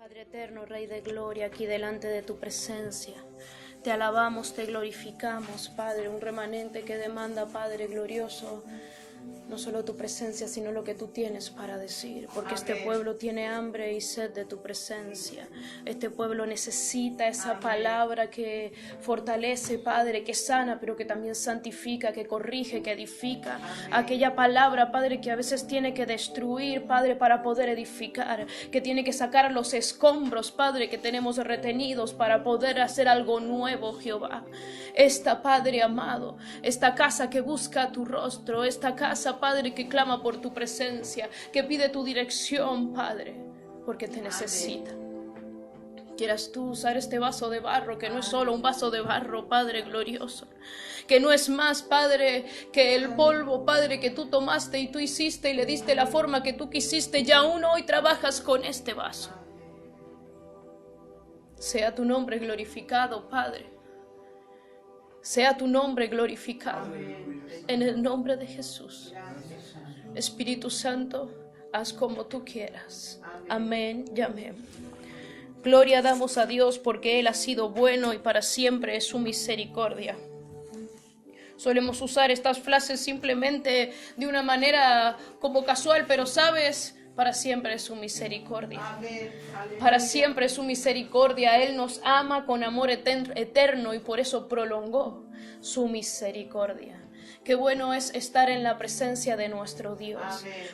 Padre eterno, Rey de gloria, aquí delante de tu presencia. Te alabamos, te glorificamos, Padre, un remanente que demanda, Padre glorioso, no solo tu presencia, sino lo que tú tienes para decir, porque este pueblo tiene hambre y sed de tu presencia. Este pueblo necesita esa palabra que fortalece, Padre, que sana, pero que también santifica, que corrige, que edifica. Aquella palabra, Padre, que a veces tiene que destruir, Padre, para poder edificar, que tiene que sacar los escombros, Padre, que tenemos retenidos para poder hacer algo nuevo, Jehová. Esta, Padre amado, esta casa que busca tu rostro, esta casa, Padre, que clama por tu presencia, que pide tu dirección, Padre, porque te necesita. Quieras tú usar este vaso de barro, que no es solo un vaso de barro, Padre glorioso, que no es más, Padre, que el polvo, Padre, que tú tomaste y tú hiciste y le diste la forma que tú quisiste, y aún hoy trabajas con este vaso. Sea tu nombre glorificado, Padre. Sea tu nombre glorificado. En el nombre de Jesús. Espíritu Santo, haz como tú quieras. Amén y amén. Gloria damos a Dios porque Él ha sido bueno y para siempre es su misericordia. Solemos usar estas frases simplemente de una manera como casual, pero sabes, para siempre es su misericordia. Para siempre es su misericordia. Él nos ama con amor eterno y por eso prolongó su misericordia. Qué bueno es estar en la presencia de nuestro Dios,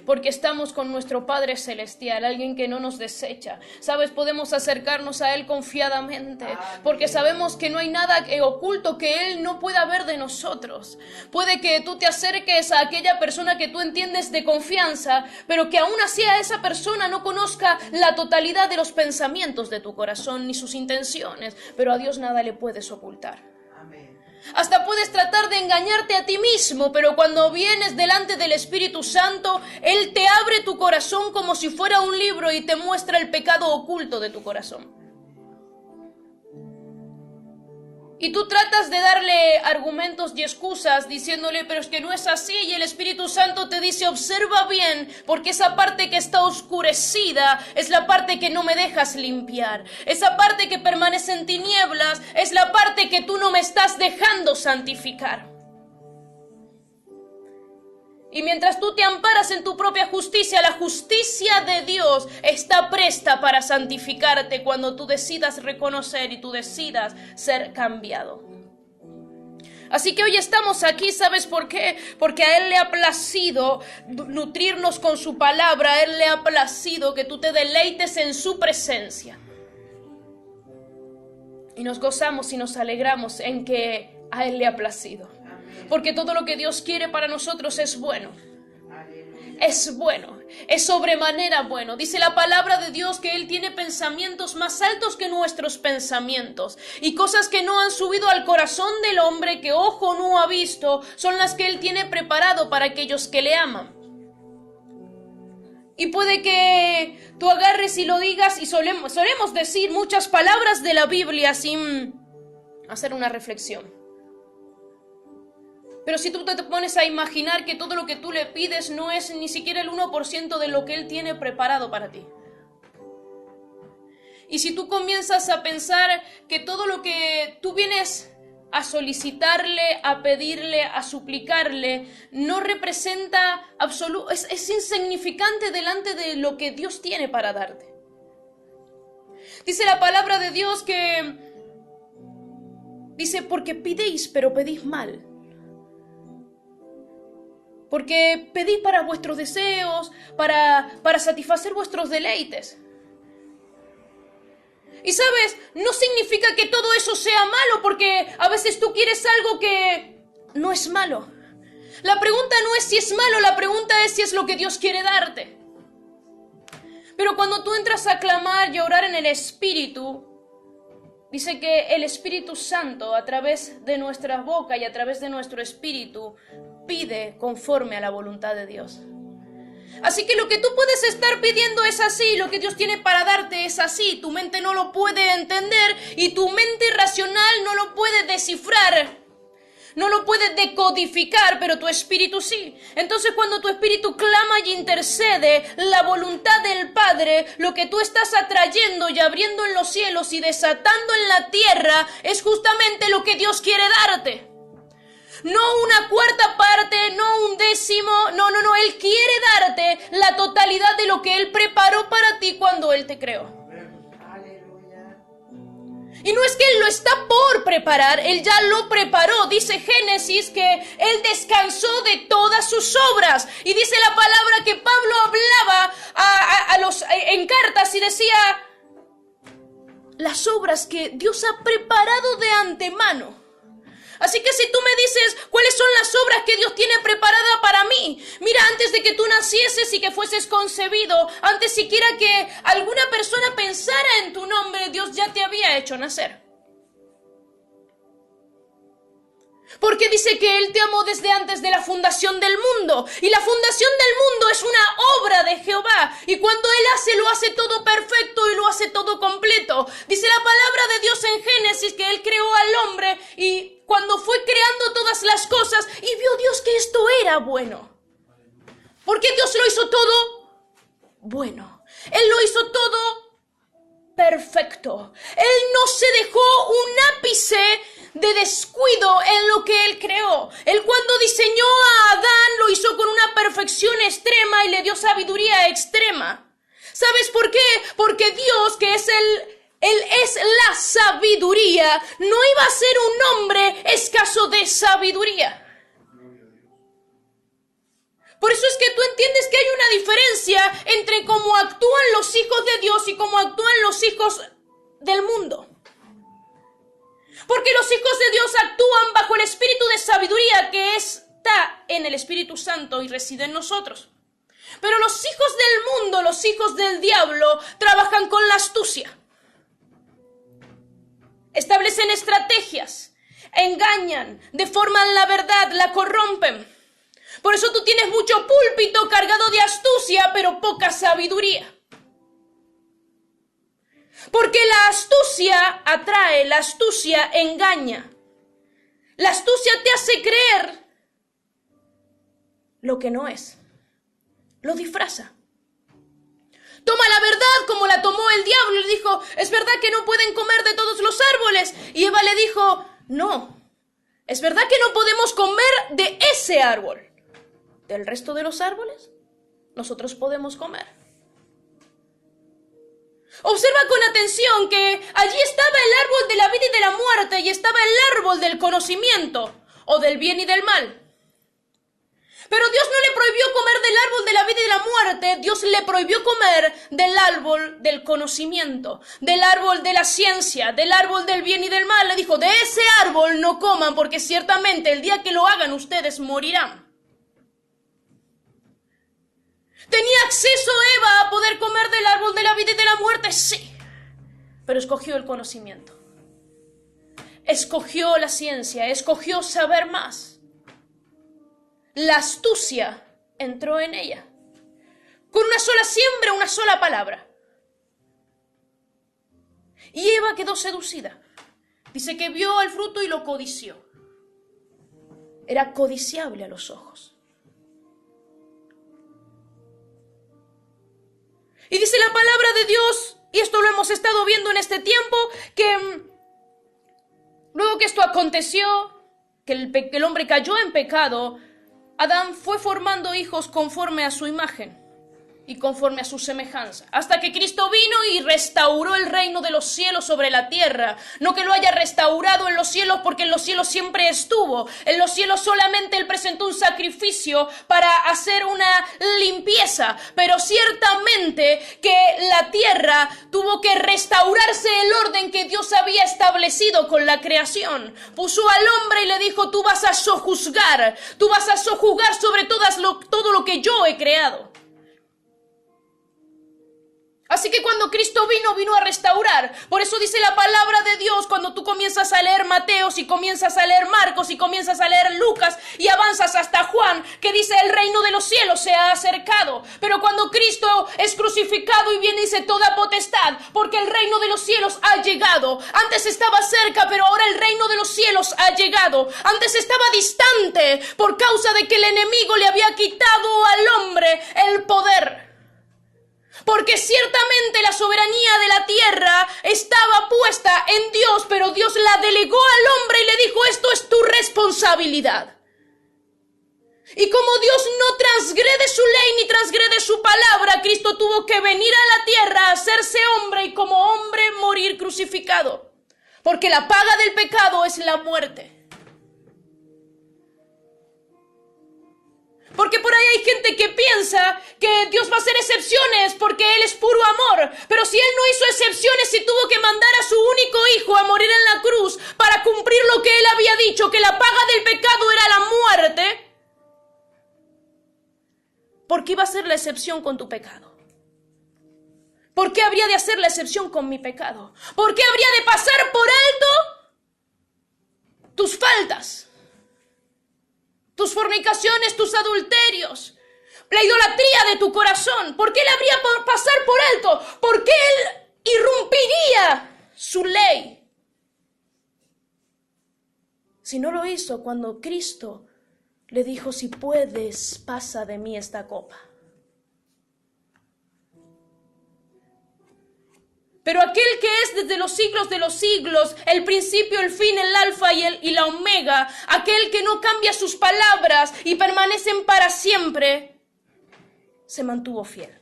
porque estamos con nuestro Padre Celestial, alguien que no nos desecha. Sabes, podemos acercarnos a Él confiadamente, porque sabemos que no hay nada oculto que Él no pueda ver de nosotros. Puede que tú te acerques a aquella persona que tú entiendes de confianza, pero que aún así a esa persona no conozca la totalidad de los pensamientos de tu corazón ni sus intenciones, pero a Dios nada le puedes ocultar. Hasta puedes tratar de engañarte a ti mismo, pero cuando vienes delante del Espíritu Santo, Él te abre tu corazón como si fuera un libro y te muestra el pecado oculto de tu corazón. Y tú tratas de darle argumentos y excusas diciéndole, pero es que no es así, y el Espíritu Santo te dice, observa bien, porque esa parte que está oscurecida es la parte que no me dejas limpiar. Esa parte que permanece en tinieblas es la parte que tú no me estás dejando santificar. Y mientras tú te amparas en tu propia justicia, la justicia de Dios está presta para santificarte cuando tú decidas reconocer y tú decidas ser cambiado. Así que hoy estamos aquí, ¿sabes por qué? Porque a Él le ha placido nutrirnos con su palabra, a Él le ha placido que tú te deleites en su presencia. Y nos gozamos y nos alegramos en que a Él le ha placido. Porque todo lo que Dios quiere para nosotros es bueno. Es bueno, es sobremanera bueno. Dice la palabra de Dios que Él tiene pensamientos más altos que nuestros pensamientos. Y cosas que no han subido al corazón del hombre, que ojo no ha visto, son las que Él tiene preparado para aquellos que le aman. Y puede que tú agarres y lo digas, y solemos decir muchas palabras de la Biblia sin hacer una reflexión. Pero si tú te pones a imaginar que todo lo que tú le pides no es ni siquiera el 1% de lo que Él tiene preparado para ti. Y si tú comienzas a pensar que todo lo que tú vienes a solicitarle, a pedirle, a suplicarle, no representa es insignificante delante de lo que Dios tiene para darte. Dice la palabra de Dios que dice, porque pidéis, pero pedís mal. Porque pedís para vuestros deseos, para satisfacer vuestros deleites. Y sabes, no significa que todo eso sea malo, porque a veces tú quieres algo que no es malo. La pregunta no es si es malo, la pregunta es si es lo que Dios quiere darte. Pero cuando tú entras a clamar y a orar en el Espíritu, dice que el Espíritu Santo, a través de nuestra boca y a través de nuestro espíritu, pide conforme a la voluntad de Dios. Así que lo que tú puedes estar pidiendo es así, lo que Dios tiene para darte es así. Tu mente no lo puede entender y tu mente racional no lo puede descifrar. no lo puede decodificar, pero tu espíritu sí. Entonces cuando tu espíritu clama y intercede la voluntad del Padre, lo que tú estás atrayendo y abriendo en los cielos y desatando en la tierra es justamente lo que Dios quiere darte. No una cuarta parte, no un décimo, no, Él quiere darte la totalidad de lo que Él preparó para ti cuando Él te creó. Y no es que Él lo está por preparar, Él ya lo preparó. Dice Génesis que Él descansó de todas sus obras. Y dice la palabra que Pablo hablaba en cartas y decía las obras que Dios ha preparado de antemano. Así que si tú me dices cuáles son las obras que Dios tiene preparada para mí, mira, antes de que tú nacieses y que fueses concebido, antes siquiera que alguna persona pensara en tu nombre, Dios ya te había hecho nacer. Porque dice que Él te amó desde antes de la fundación del mundo. Y la fundación del mundo es una obra de Jehová. Y cuando Él hace, lo hace todo perfecto y lo hace todo completo. Dice la palabra de Dios en Génesis que Él creó al hombre y cuando fue creando todas las cosas y vio Dios que esto era bueno. Porque Dios lo hizo todo bueno. Él lo hizo todo perfecto. Él no se dejó un ápice de descuido en lo que Él creó. Él cuando diseñó a Adán lo hizo con una perfección extrema y le dio sabiduría extrema. ¿Sabes por qué? Porque Dios, que es Él es la sabiduría, no iba a ser un hombre escaso de sabiduría. Por eso es que tú entiendes que hay una diferencia entre cómo actúan los hijos de Dios y cómo actúan los hijos del mundo. Porque los hijos de Dios actúan bajo el espíritu de sabiduría que está en el Espíritu Santo y reside en nosotros. Pero los hijos del mundo, los hijos del diablo, trabajan con la astucia. Establecen estrategias, engañan, deforman la verdad, la corrompen. Por eso tú tienes mucho púlpito cargado de astucia, pero poca sabiduría. Porque la astucia atrae, la astucia engaña. La astucia te hace creer lo que no es. Lo disfraza. Toma la verdad como la tomó el diablo y le dijo, ¿es verdad que no pueden comer de todos los árboles? Y Eva le dijo, no, es verdad que no podemos comer de ese árbol. ¿Del resto de los árboles? Nosotros podemos comer. Observa con atención que allí estaba el árbol de la vida y de la muerte y estaba el árbol del conocimiento o del bien y del mal. Pero Dios no le prohibió comer del árbol de la vida y de la muerte, Dios le prohibió comer del árbol del conocimiento, del árbol de la ciencia, del árbol del bien y del mal. Le dijo, de ese árbol no coman porque ciertamente el día que lo hagan ustedes morirán. ¿Tenía acceso Eva a poder comer del árbol de la vida y de la muerte? Sí, pero escogió el conocimiento. Escogió la ciencia, escogió saber más. La astucia entró en ella. Con una sola siembra, una sola palabra. Y Eva quedó seducida. Dice que vio el fruto y lo codició. Era codiciable a los ojos. Y dice la palabra de Dios, y esto lo hemos estado viendo en este tiempo, que luego que esto aconteció, que el hombre cayó en pecado, Adán fue formando hijos conforme a su imagen y conforme a su semejanza, hasta que Cristo vino y restauró el reino de los cielos sobre la tierra. No que lo haya restaurado en los cielos, porque en los cielos siempre estuvo. En los cielos solamente Él presentó un sacrificio para hacer una limpieza, pero ciertamente que la tierra tuvo que restaurarse el orden que Dios había establecido con la creación. Puso al hombre y le dijo, tú vas a sojuzgar sobre todo lo que yo he creado. Así que cuando Cristo vino a restaurar. Por eso dice la palabra de Dios, cuando tú comienzas a leer Mateos y comienzas a leer Marcos y comienzas a leer Lucas y avanzas hasta Juan, que dice el reino de los cielos se ha acercado. Pero cuando Cristo es crucificado y viene dice toda potestad, porque el reino de los cielos ha llegado. Antes estaba cerca, pero ahora el reino de los cielos ha llegado. Antes estaba distante por causa de que el enemigo le había quitado al hombre el poder. Porque ciertamente la soberanía de la tierra estaba puesta en Dios, pero Dios la delegó al hombre y le dijo, esto es tu responsabilidad. Y como Dios no transgrede su ley ni transgrede su palabra, Cristo tuvo que venir a la tierra a hacerse hombre y como hombre morir crucificado. Porque la paga del pecado es la muerte. Porque por ahí hay gente que piensa que Dios va a hacer excepciones porque Él es puro amor. Pero si Él no hizo excepciones y tuvo que mandar a su único hijo a morir en la cruz para cumplir lo que Él había dicho, que la paga del pecado era la muerte, ¿por qué iba a hacer la excepción con tu pecado? ¿Por qué habría de hacer la excepción con mi pecado? ¿Por qué habría de pasar por alto tus faltas? Tus fornicaciones, tus adulterios, la idolatría de tu corazón. ¿Por qué le habría por pasar por alto? ¿Por qué Él irrumpiría su ley? Si no lo hizo cuando Cristo le dijo, si puedes, pasa de mí esta copa. Pero aquel que es desde los siglos de los siglos, el principio, el fin, el alfa y la omega, aquel que no cambia sus palabras y permanecen para siempre, se mantuvo fiel.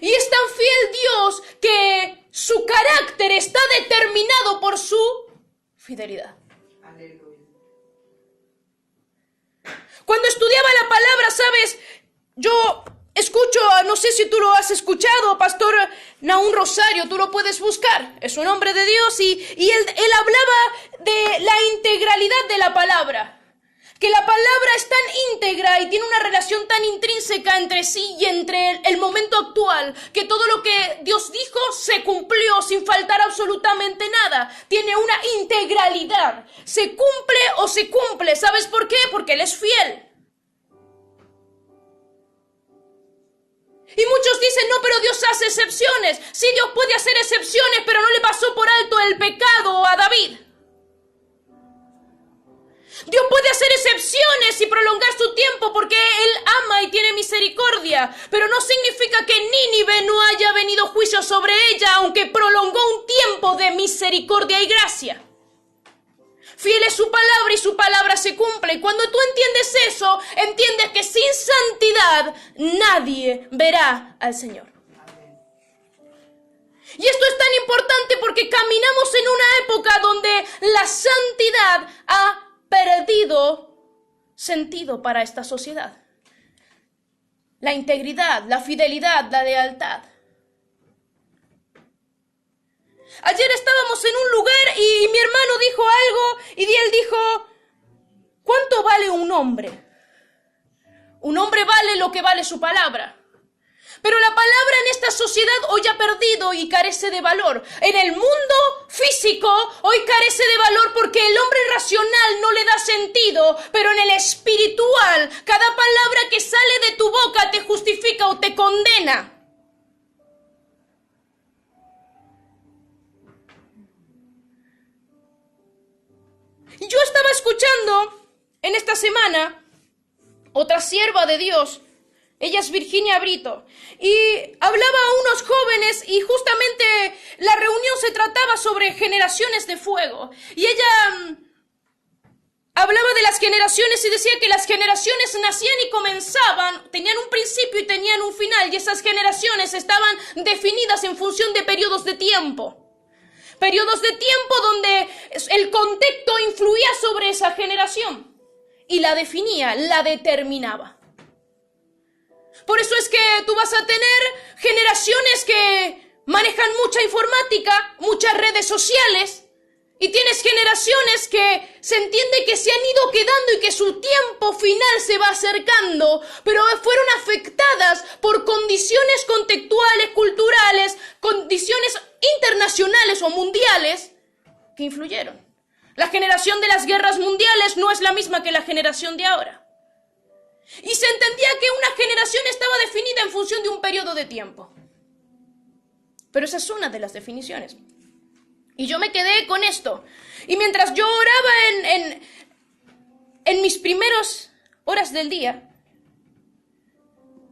Y es tan fiel Dios que su carácter está determinado por su fidelidad. Cuando estudiaba la palabra, ¿sabes? Yo escucho, no sé si tú lo has escuchado, Pastor Nahum Rosario, tú lo puedes buscar, es un hombre de Dios y él hablaba de la integralidad de la palabra, que la palabra es tan íntegra y tiene una relación tan intrínseca entre sí y entre el momento actual, que todo lo que Dios dijo se cumplió sin faltar absolutamente nada, tiene una integralidad, se cumple o se cumple, ¿sabes por qué? Porque Él es fiel. Y muchos dicen, no, pero Dios hace excepciones. Sí, Dios puede hacer excepciones, pero no le pasó por alto el pecado a David. Dios puede hacer excepciones y prolongar su tiempo porque Él ama y tiene misericordia, pero no significa que Nínive no haya venido juicio sobre ella, aunque prolongó un tiempo de misericordia y gracia. Fiel es su palabra y su palabra se cumple. Y cuando tú entiendes eso, entiendes que sin santidad nadie verá al Señor. Y esto es tan importante porque caminamos en una época donde la santidad ha perdido sentido para esta sociedad. La integridad, la fidelidad, la lealtad. Ayer estábamos en un lugar y mi hermano dijo algo y él dijo, ¿cuánto vale un hombre? Un hombre vale lo que vale su palabra. Pero la palabra en esta sociedad hoy ha perdido y carece de valor. En el mundo físico hoy carece de valor porque el hombre racional no le da sentido, pero en el espiritual, cada palabra que sale de tu boca te justifica o te condena. Yo estaba escuchando en esta semana otra sierva de Dios, ella es Virginia Brito, y hablaba a unos jóvenes y justamente la reunión se trataba sobre generaciones de fuego. Y ella hablaba de las generaciones y decía que las generaciones nacían y comenzaban, tenían un principio y tenían un final, y esas generaciones estaban definidas en función de periodos de tiempo. Periodos de tiempo donde el contexto influía sobre esa generación y la definía, la determinaba. Por eso es que tú vas a tener generaciones que manejan mucha informática, muchas redes sociales, Y tienes generaciones que se entiende que se han ido quedando y que su tiempo final se va acercando, pero fueron afectadas por condiciones contextuales, culturales, condiciones internacionales o mundiales que influyeron. La generación de las guerras mundiales no es la misma que la generación de ahora. Y se entendía que una generación estaba definida en función de un periodo de tiempo. Pero esa es una de las definiciones. Y yo me quedé con esto. Y mientras yo oraba en mis primeras horas del día,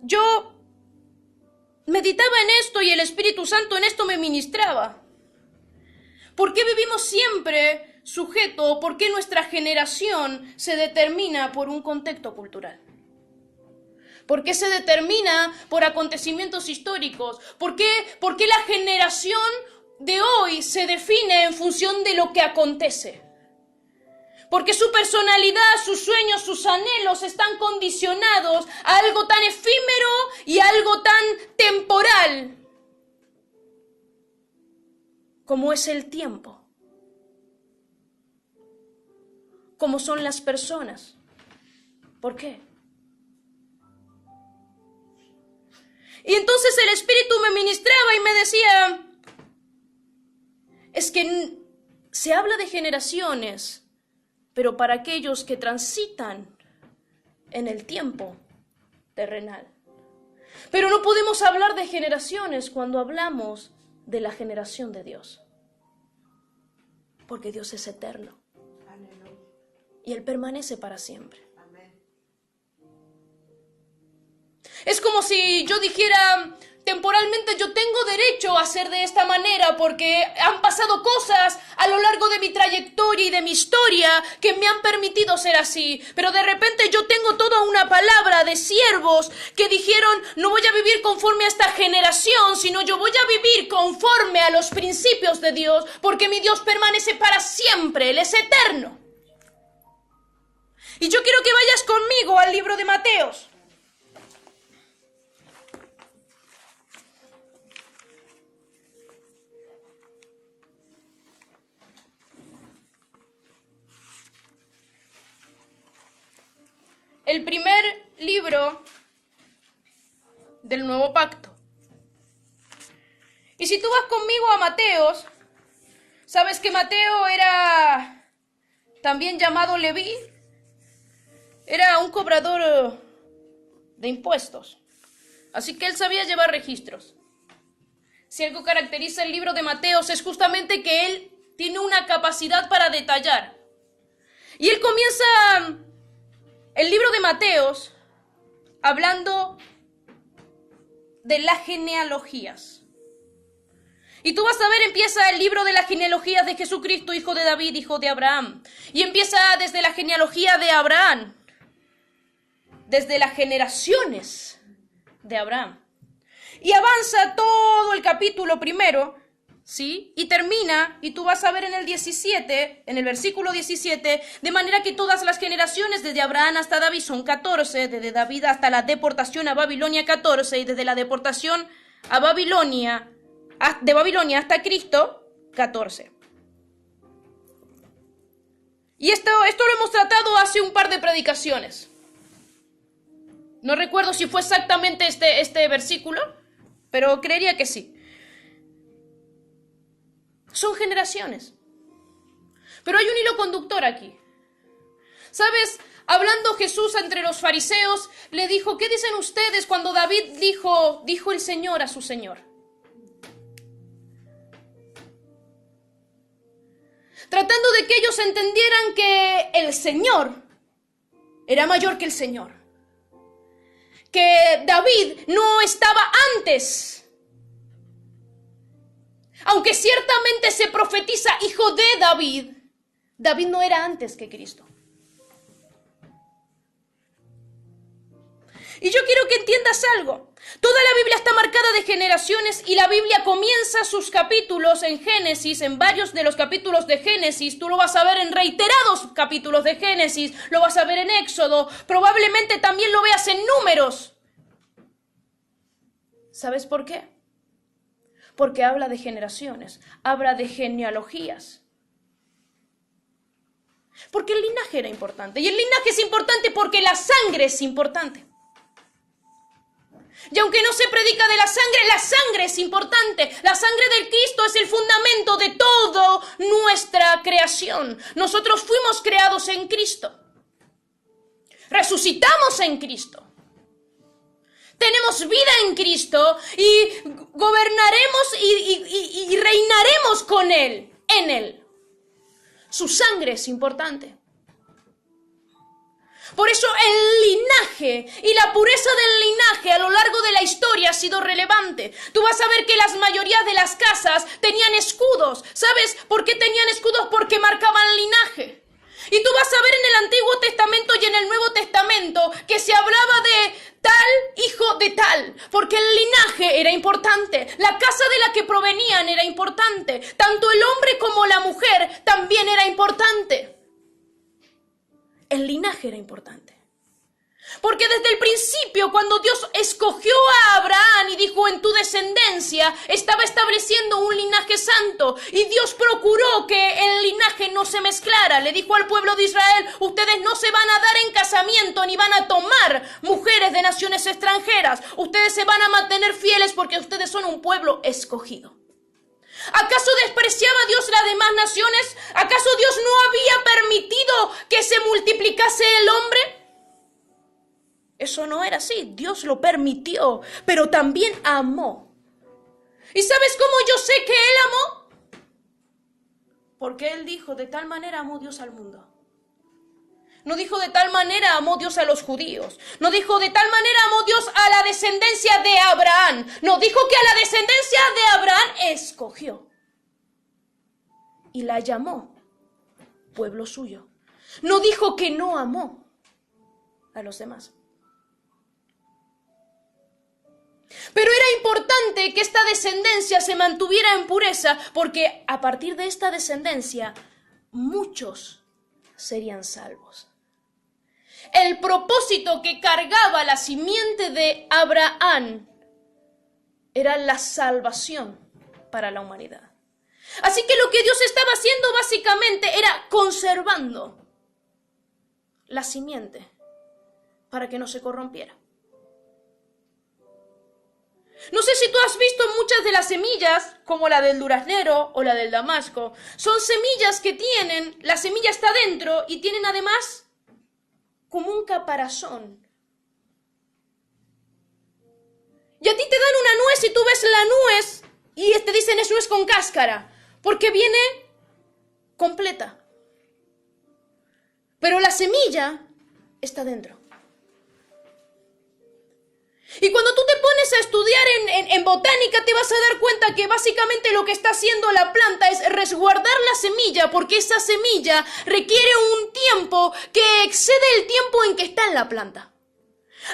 yo meditaba en esto y el Espíritu Santo en esto me ministraba. ¿Por qué vivimos siempre sujeto? ¿Por qué nuestra generación se determina por un contexto cultural? ¿Por qué se determina por acontecimientos históricos? ¿Por qué la generación de hoy se define en función de lo que acontece? Porque su personalidad, sus sueños, sus anhelos están condicionados a algo tan efímero y a algo tan temporal como es el tiempo, como son las personas. ¿Por qué? Y entonces el Espíritu me ministraba y me decía, es que se habla de generaciones, pero para aquellos que transitan en el tiempo terrenal. Pero no podemos hablar de generaciones cuando hablamos de la generación de Dios. Porque Dios es eterno. Y Él permanece para siempre. Es como si yo dijera, temporalmente yo tengo derecho a ser de esta manera porque han pasado cosas a lo largo de mi trayectoria y de mi historia que me han permitido ser así. Pero de repente yo tengo toda una palabra de siervos que dijeron, no voy a vivir conforme a esta generación, sino yo voy a vivir conforme a los principios de Dios, porque mi Dios permanece para siempre, Él es eterno. Y yo quiero que vayas conmigo al libro de Mateos. El primer libro del Nuevo Pacto. Y si tú vas conmigo a Mateos, sabes que Mateo era también llamado Leví, era un cobrador de impuestos, así que él sabía llevar registros. Si algo caracteriza el libro de Mateos es justamente que él tiene una capacidad para detallar. Y él comienza el libro de Mateos hablando de las genealogías. Y tú vas a ver, empieza el libro de las genealogías de Jesucristo, hijo de David, hijo de Abraham. Y empieza desde la genealogía de Abraham, desde las generaciones de Abraham. Y avanza todo el capítulo primero, ¿sí? Y termina, y tú vas a ver en el 17, en el versículo 17, de manera que todas las generaciones desde Abraham hasta David son 14, desde David hasta la deportación a Babilonia 14, y desde la deportación a Babilonia, de Babilonia hasta Cristo, 14. Y esto lo hemos tratado hace un par de predicaciones. No recuerdo si fue exactamente este versículo, pero creería que sí. Son generaciones. Pero hay un hilo conductor aquí. ¿Sabes? Hablando Jesús entre los fariseos, le dijo, ¿qué dicen ustedes cuando David dijo el Señor a su Señor? Tratando de que ellos entendieran que el Señor era mayor que el Señor. Que David no estaba antes. Aunque ciertamente se profetiza hijo de David, David no era antes que Cristo. Y yo quiero que entiendas algo. Toda la Biblia está marcada de generaciones y la Biblia comienza sus capítulos en Génesis, en varios de los capítulos de Génesis. Tú lo vas a ver en reiterados capítulos de Génesis, lo vas a ver en Éxodo, probablemente también lo veas en Números. ¿Sabes por qué? Porque habla de generaciones, habla de genealogías. Porque el linaje era importante. Y el linaje es importante porque la sangre es importante. Y aunque no se predica de la sangre es importante. La sangre del Cristo es el fundamento de toda nuestra creación. Nosotros fuimos creados en Cristo. Resucitamos en Cristo. Tenemos vida en Cristo y gobernaremos y reinaremos con Él, en Él. Su sangre es importante. Por eso el linaje y la pureza del linaje a lo largo de la historia ha sido relevante. Tú vas a ver que las mayorías de las casas tenían escudos. ¿Sabes por qué tenían escudos? Porque marcaban linaje. Y tú vas a ver en el Antiguo Testamento y en el Nuevo Testamento que se hablaba de tal hijo de tal, porque el linaje era importante, la casa de la que provenían era importante, tanto el hombre como la mujer también era importante. El linaje era importante. Porque desde el principio, cuando Dios escogió a Abraham y dijo en tu descendencia, estaba estableciendo un linaje santo. Y Dios procuró que el linaje no se mezclara. Le dijo al pueblo de Israel, ustedes no se van a dar en casamiento ni van a tomar mujeres de naciones extranjeras. Ustedes se van a mantener fieles porque ustedes son un pueblo escogido. ¿Acaso despreciaba Dios las demás naciones? ¿Acaso Dios no había permitido que se multiplicase el hombre? Eso no era así, Dios lo permitió, pero también amó. ¿Y sabes cómo yo sé que Él amó? Porque Él dijo, de tal manera amó Dios al mundo. No dijo de tal manera amó Dios a los judíos. No dijo de tal manera amó Dios a la descendencia de Abraham. No, dijo que a la descendencia de Abraham escogió. Y la llamó pueblo suyo. No dijo que no amó a los demás. Pero era importante que esta descendencia se mantuviera en pureza, porque a partir de esta descendencia muchos serían salvos. El propósito que cargaba la simiente de Abraham era la salvación para la humanidad. Así que lo que Dios estaba haciendo básicamente era conservando la simiente para que no se corrompiera. No sé si tú has visto muchas de las semillas, como la del duraznero o la del damasco. Son semillas que tienen, la semilla está dentro y tienen además como un caparazón. Y a ti te dan una nuez y tú ves la nuez y te dicen es nuez con cáscara, porque viene completa. Pero la semilla está dentro. Y cuando tú te pones a estudiar en botánica te vas a dar cuenta que básicamente lo que está haciendo la planta es resguardar la semilla, porque esa semilla requiere un tiempo que excede el tiempo en que está en la planta.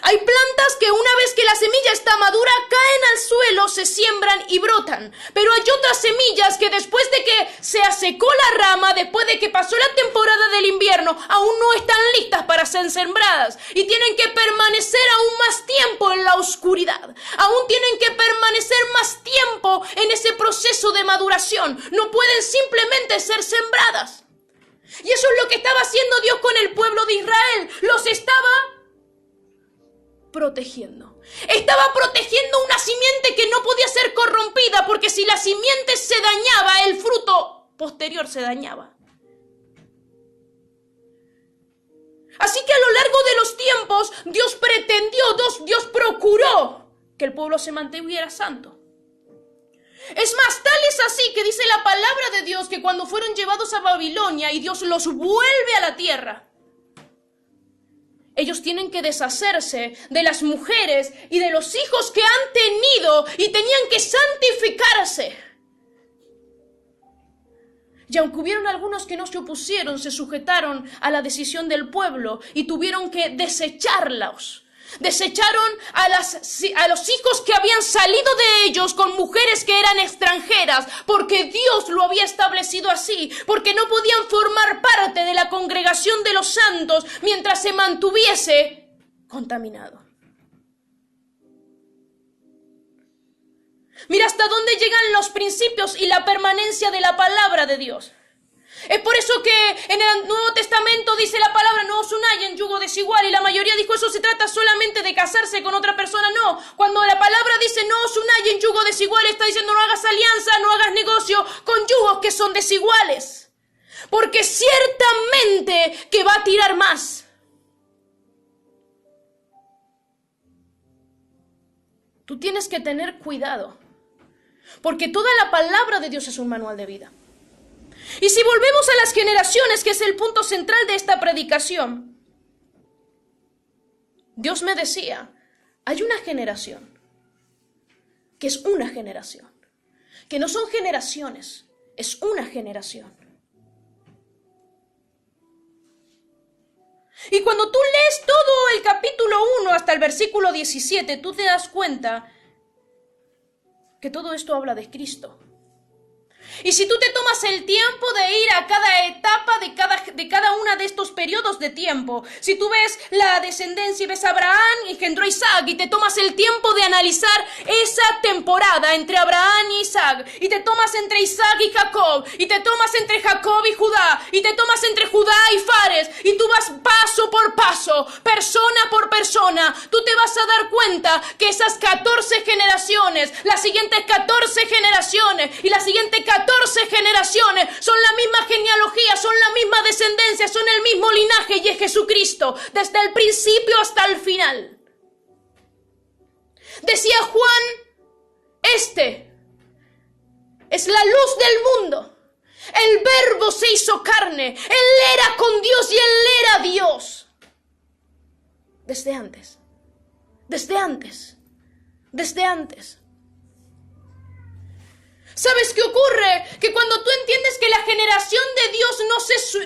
Hay plantas que una vez que la semilla está madura caen al suelo, se siembran y brotan. Pero hay otras semillas que después de que se asecó la rama, después de que pasó la temporada del invierno, aún no están listas para ser sembradas. Y tienen que permanecer aún más tiempo en la oscuridad. Aún tienen que permanecer más tiempo en ese proceso de maduración. No pueden simplemente ser sembradas. Y eso es lo que estaba haciendo Dios con el pueblo de Israel. Los estaba protegiendo. Estaba protegiendo una simiente que no podía ser corrompida, porque si la simiente se dañaba, el fruto posterior se dañaba. Así que a lo largo de los tiempos, Dios procuró que el pueblo se mantuviera santo. Es más, tal es así que dice la palabra de Dios que cuando fueron llevados a Babilonia y Dios los vuelve a la tierra, ellos tienen que deshacerse de las mujeres y de los hijos que han tenido y tenían que santificarse. Y aunque hubieron algunos que no se opusieron, se sujetaron a la decisión del pueblo y tuvieron que desecharlos. Desecharon a los hijos que habían salido de ellos con mujeres que eran extranjeras, porque Dios lo había establecido así, porque no podían formar parte de la congregación de los santos mientras se mantuviese contaminado. Mira hasta dónde llegan los principios y la permanencia de la palabra de Dios. Es por eso que en el Nuevo Testamento dice la palabra, no os unáis en yugo desigual, y la mayoría dijo eso se trata solamente de casarse con otra persona. No, cuando la palabra dice no os unáis en yugo desigual, está diciendo no hagas alianza, no hagas negocio con yugos que son desiguales, porque ciertamente que va a tirar más. Tú tienes que tener cuidado, porque toda la palabra de Dios es un manual de vida. Y si volvemos a las generaciones, que es el punto central de esta predicación, Dios me decía, hay una generación, que es una generación, que no son generaciones, es una generación. Y cuando tú lees todo el capítulo 1 hasta el versículo 17, tú te das cuenta que todo esto habla de Cristo. Y si tú te tomas el tiempo de ir a cada etapa de cada uno de estos periodos de tiempo, si tú ves la descendencia y ves a Abraham y engendró a Isaac, y te tomas el tiempo de analizar esa temporada entre Abraham y Isaac, y te tomas entre Isaac y Jacob, y te tomas entre Jacob y Judá, y te tomas entre Judá y Fares, y tú vas paso por paso, persona por persona, tú te vas a dar cuenta que esas 14 generaciones, las siguientes 14 generaciones y las siguientes 14 generaciones son la misma genealogía, son la misma descendencia, son el mismo linaje, y es Jesucristo, desde el principio hasta el final. Decía Juan, este es la luz del mundo. El Verbo se hizo carne, Él era con Dios y Él era Dios. Desde antes, desde antes, desde antes. ¿Sabes qué ocurre? Que cuando tú entiendes que la generación de Dios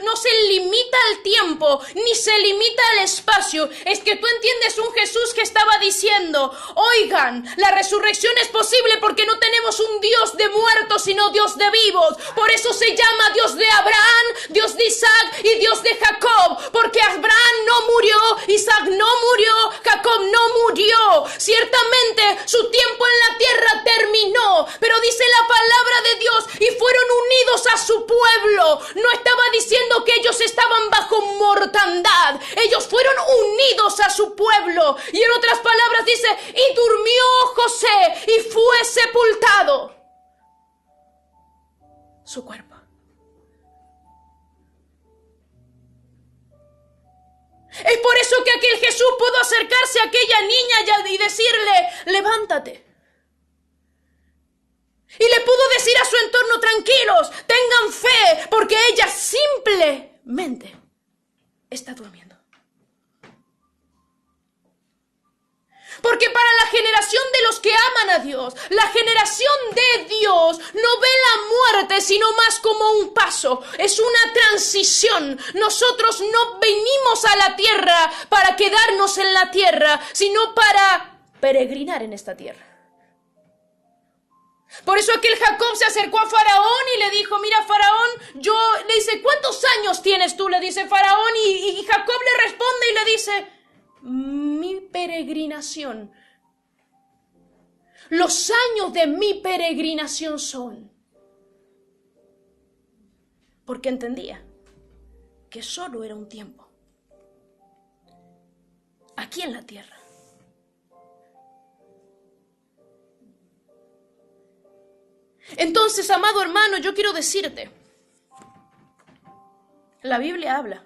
no se limita al tiempo, ni se limita al espacio, es que tú entiendes un Jesús que estaba diciendo, oigan, la resurrección es posible porque no tenemos un Dios de muertos, sino Dios de vivos. Por eso se llama Dios de Abraham, Dios de Isaac y Dios de Jacob, porque Abraham no murió, Isaac no murió, Jacob no murió. Ciertamente su tiempo en la tierra terminó, pero dice la palabra de Dios, y fueron unidos a su pueblo. No estaba diciendo que ellos estaban bajo mortandad, ellos fueron unidos a su pueblo. Y en otras palabras dice, y durmió José y fue sepultado su cuerpo. Es por eso que aquel Jesús pudo acercarse a aquella niña y decirle, levántate. Y le pudo decir a su entorno, tranquilos, tengan fe, porque ella simplemente está durmiendo. Porque para la generación de los que aman a Dios, la generación de Dios no ve la muerte sino más como un paso, es una transición. Nosotros no venimos a la tierra para quedarnos en la tierra, sino para peregrinar en esta tierra. Por eso aquel Jacob se acercó a Faraón y le dijo, mira Faraón, le dice, ¿cuántos años tienes tú? Le dice Faraón, y Jacob le responde y le dice, mi peregrinación, los años de mi peregrinación son. Porque entendía que solo era un tiempo aquí en la tierra. Entonces, amado hermano, yo quiero decirte, la Biblia habla,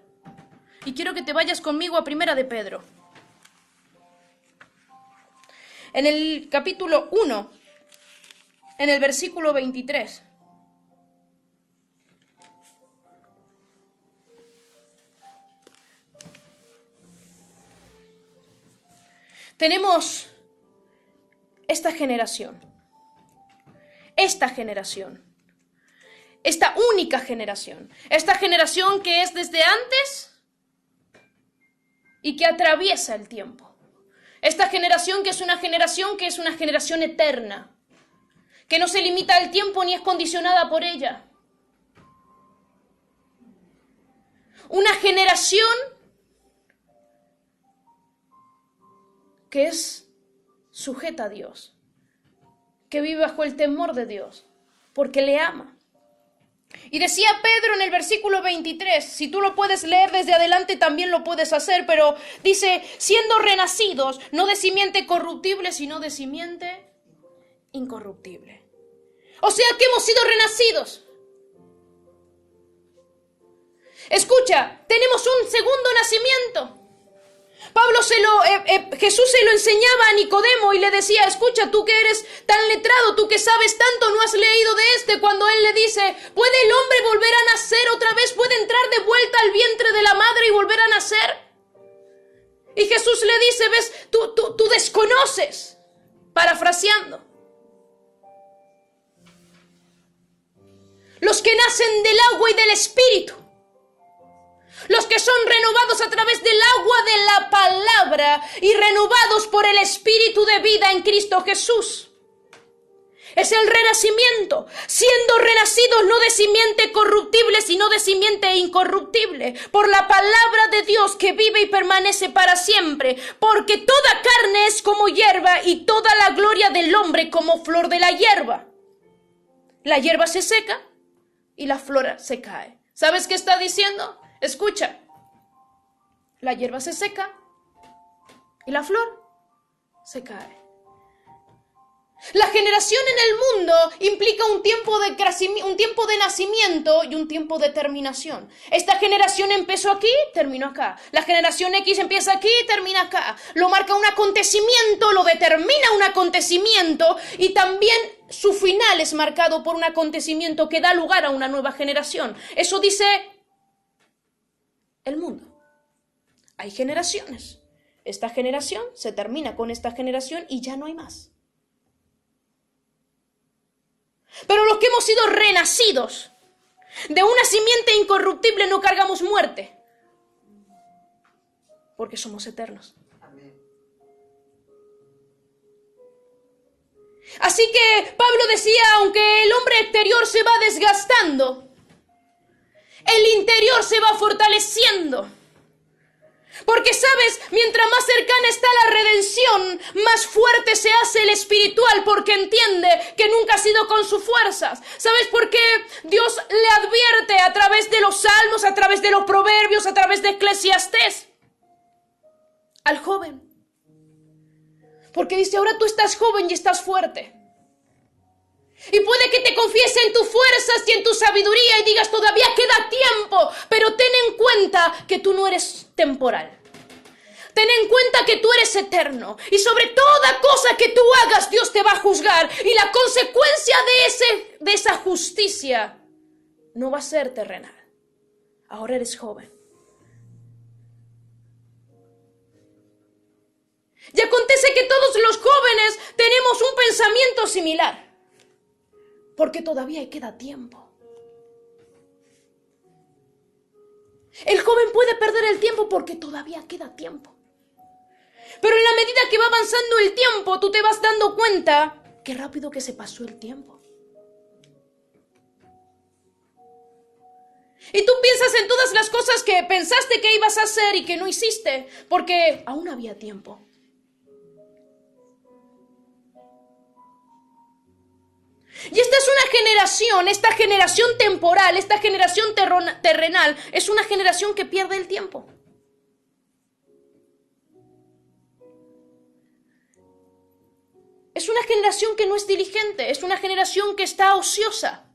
y quiero que te vayas conmigo a Primera de Pedro. En el capítulo 1, en el versículo 23. Tenemos esta generación, esta única generación, esta generación que es desde antes y que atraviesa el tiempo. Esta generación que es una generación eterna, que no se limita al tiempo ni es condicionada por ella. Una generación que es sujeta a Dios, que vive bajo el temor de Dios, porque le ama. Y decía Pedro en el versículo 23, si tú lo puedes leer desde adelante también lo puedes hacer, pero dice, siendo renacidos, no de simiente corruptible, sino de simiente incorruptible. O sea que hemos sido renacidos. Escucha, tenemos un segundo nacimiento. Jesús se lo enseñaba a Nicodemo y le decía, escucha, tú que eres tan letrado, tú que sabes tanto, no has leído de cuando él le dice, ¿puede el hombre volver a nacer otra vez? ¿Puede entrar de vuelta al vientre de la madre y volver a nacer? Y Jesús le dice, ves, tú desconoces, parafraseando. Los que nacen del agua y del espíritu. Los que son renovados a través del agua de la palabra y renovados por el Espíritu de vida en Cristo Jesús. Es el renacimiento, siendo renacidos no de simiente corruptible, sino de simiente incorruptible, por la palabra de Dios que vive y permanece para siempre, porque toda carne es como hierba y toda la gloria del hombre como flor de la hierba. La hierba se seca y la flor se cae. ¿Sabes qué está diciendo? Escucha, la hierba se seca y la flor se cae. La generación en el mundo implica un tiempo de nacimiento y un tiempo de terminación. Esta generación empezó aquí, terminó acá. La generación X empieza aquí y termina acá. Lo marca un acontecimiento, lo determina un acontecimiento y también su final es marcado por un acontecimiento que da lugar a una nueva generación. Eso dice el mundo. Hay generaciones. Esta generación se termina con esta generación y ya no hay más. Pero los que hemos sido renacidos de una simiente incorruptible no cargamos muerte, porque somos eternos. Así que Pablo decía, aunque el hombre exterior se va desgastando, el interior se va fortaleciendo. Porque, ¿sabes? Mientras más cercana está la redención, más fuerte se hace el espiritual, porque entiende que nunca ha sido con sus fuerzas. ¿Sabes por qué Dios le advierte a través de los salmos, a través de los proverbios, a través de Eclesiastés al joven? Porque dice, ahora tú estás joven y estás fuerte. Y puede que te confíes en tus fuerzas y en tu sabiduría y digas, todavía queda tiempo, pero ten en cuenta que tú no eres temporal. Ten en cuenta que tú eres eterno. Y sobre toda cosa que tú hagas, Dios te va a juzgar. Y la consecuencia de esa justicia no va a ser terrenal. Ahora eres joven. Y acontece que todos los jóvenes tenemos un pensamiento similar. Porque todavía queda tiempo. El joven puede perder el tiempo porque todavía queda tiempo. Pero en la medida que va avanzando el tiempo, tú te vas dando cuenta qué rápido que se pasó el tiempo. Y tú piensas en todas las cosas que pensaste que ibas a hacer y que no hiciste, porque aún había tiempo. Y esta es una generación, esta generación temporal, esta generación terrenal, es una generación que pierde el tiempo. Es una generación que no es diligente, es una generación que está ociosa.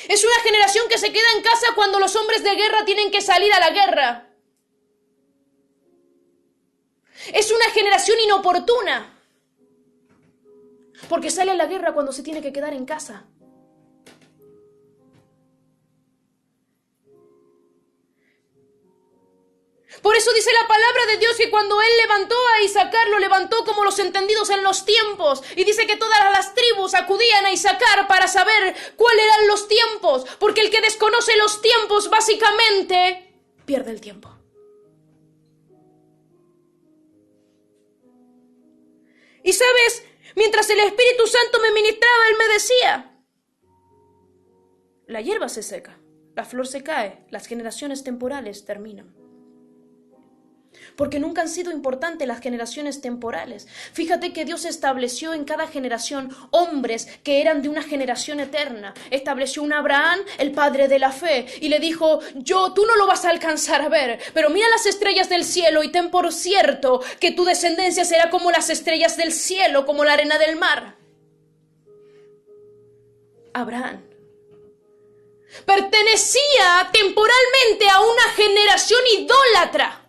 Es una generación que se queda en casa cuando los hombres de guerra tienen que salir a la guerra. Es una generación inoportuna. Porque sale a la guerra cuando se tiene que quedar en casa. Por eso dice la palabra de Dios que cuando Él levantó a Isaacar, lo levantó como los entendidos en los tiempos. Y dice que todas las tribus acudían a Isaacar para saber cuáles eran los tiempos. Porque el que desconoce los tiempos, básicamente, pierde el tiempo. Y sabes, mientras el Espíritu Santo me ministraba, Él me decía, la hierba se seca, la flor se cae, las generaciones temporales terminan. Porque nunca han sido importantes las generaciones temporales. Fíjate que Dios estableció en cada generación hombres que eran de una generación eterna. Estableció un Abraham, el padre de la fe, y le dijo, tú no lo vas a alcanzar a ver, pero mira las estrellas del cielo y ten por cierto que tu descendencia será como las estrellas del cielo, como la arena del mar. Abraham pertenecía temporalmente a una generación idólatra.